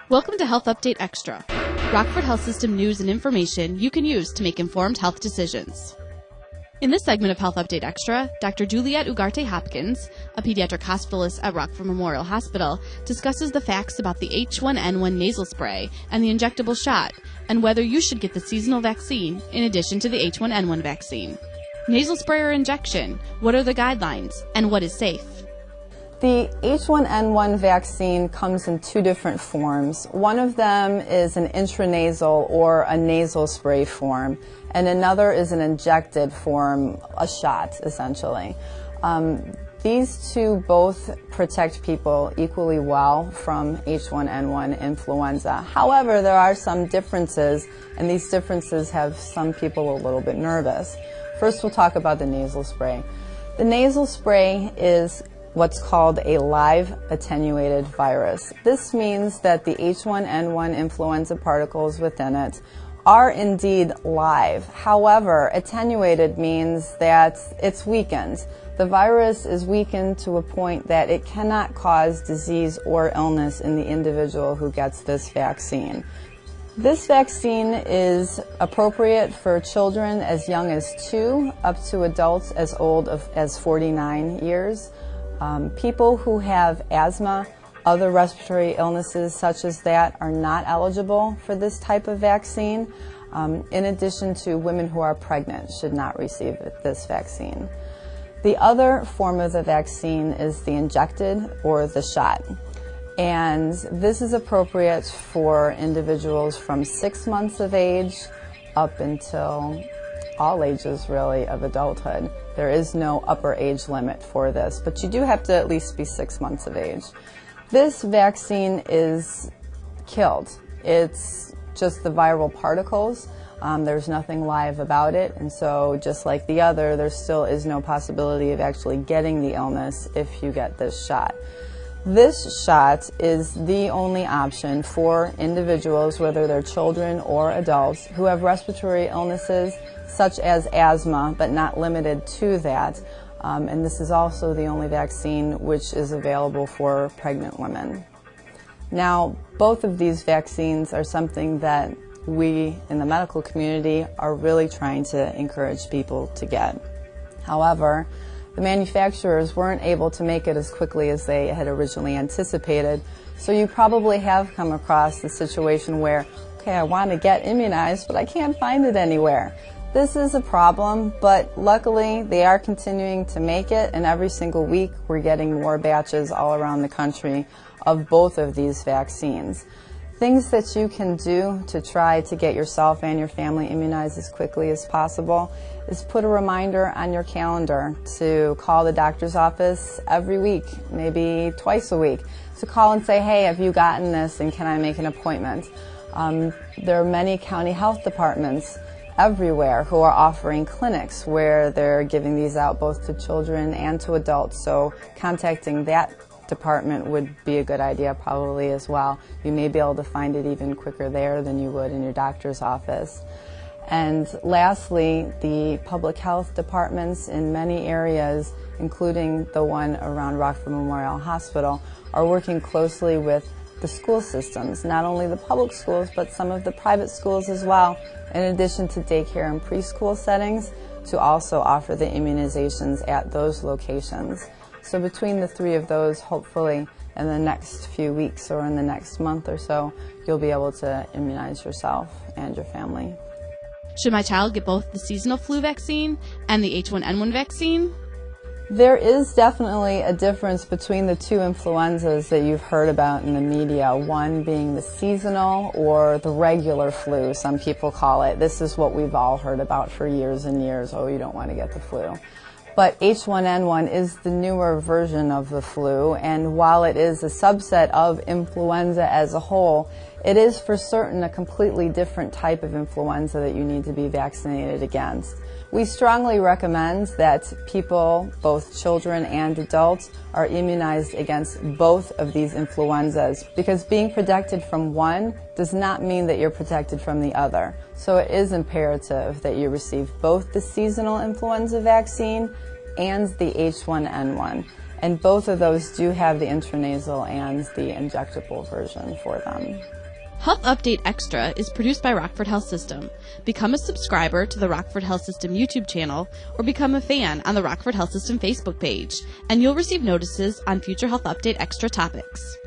Welcome to Health Update Extra, Rockford Health System news and information you can use to make informed health decisions. In this segment of Health Update Extra, Dr. Juliet Ugarte Hopkins, a pediatric hospitalist at Rockford Memorial Hospital, discusses the facts about the H1N1 nasal spray and the injectable shot, and whether you should get the seasonal vaccine in addition to the H1N1 vaccine. Nasal spray or injection, what are the guidelines, and what is safe? The H1N1 vaccine comes in two different forms. One of them is an intranasal or a nasal spray form, and another is an injected form, a shot essentially. These two both protect people equally well from H1N1 influenza. However, there are some differences, and these differences have some people a little bit nervous. First, we'll talk about the nasal spray. The nasal spray is what's called a live attenuated virus. This means that the H1N1 influenza particles within it are indeed live. However, attenuated means that it's weakened. The virus is weakened to a point that it cannot cause disease or illness in the individual who gets this vaccine. This vaccine is appropriate for children as young as 2 up to adults as old as 49 years. People who have asthma, other respiratory illnesses such as that are not eligible for this type of vaccine. In addition to women who are pregnant should not receive this vaccine. The other form of the vaccine is the injected or the shot. And this is appropriate for individuals from 6 months of age up until all ages really of adulthood. There is no upper age limit for this, but you do have to at least be 6 months of age. This vaccine is killed. It's just the viral particles. There's nothing live about it, and so just like the other, there still is no possibility of actually getting the illness if you get this shot. This shot is the only option for individuals, whether they're children or adults, who have respiratory illnesses such as asthma, but not limited to that. And this is also the only vaccine which is available for pregnant women. Now, both of these vaccines are something that we in the medical community are really trying to encourage people to get. However, the manufacturers weren't able to make it as quickly as they had originally anticipated. So you probably have come across the situation where, okay, I want to get immunized, but I can't find it anywhere. This is a problem, but luckily they are continuing to make it, and every single week we're getting more batches all around the country of both of these vaccines. Things that you can do to try to get yourself and your family immunized as quickly as possible is put a reminder on your calendar to call the doctor's office every week, maybe twice a week, to call and say, hey, have you gotten this and can I make an appointment? There are many county health departments everywhere who are offering clinics where they're giving these out both to children and to adults, so contacting that department would be a good idea probably as well. You may be able to find it even quicker there than you would in your doctor's office. And lastly, the public health departments in many areas, including the one around Rockford Memorial Hospital, are working closely with the school systems, not only the public schools, but some of the private schools as well, in addition to daycare and preschool settings, to also offer the immunizations at those locations. So between the three of those, hopefully in the next few weeks or in the next month or so, you'll be able to immunize yourself and your family. Should my child get both the seasonal flu vaccine and the H1N1 vaccine? There is definitely a difference between the two influenzas that you've heard about in the media, one being the seasonal or the regular flu, some people call it. This is what we've all heard about for years and years. Oh, you don't want to get the flu. But H1N1 is the newer version of the flu, and while it is a subset of influenza as a whole, it is for certain a completely different type of influenza that you need to be vaccinated against. We strongly recommend that people, both children and adults, are immunized against both of these influenzas, because being protected from one does not mean that you're protected from the other. So it is imperative that you receive both the seasonal influenza vaccine and the H1N1. And both of those do have the intranasal and the injectable version for them. Health Update Extra is produced by Rockford Health System. Become a subscriber to the Rockford Health System YouTube channel or become a fan on the Rockford Health System Facebook page, and you'll receive notices on future Health Update Extra topics.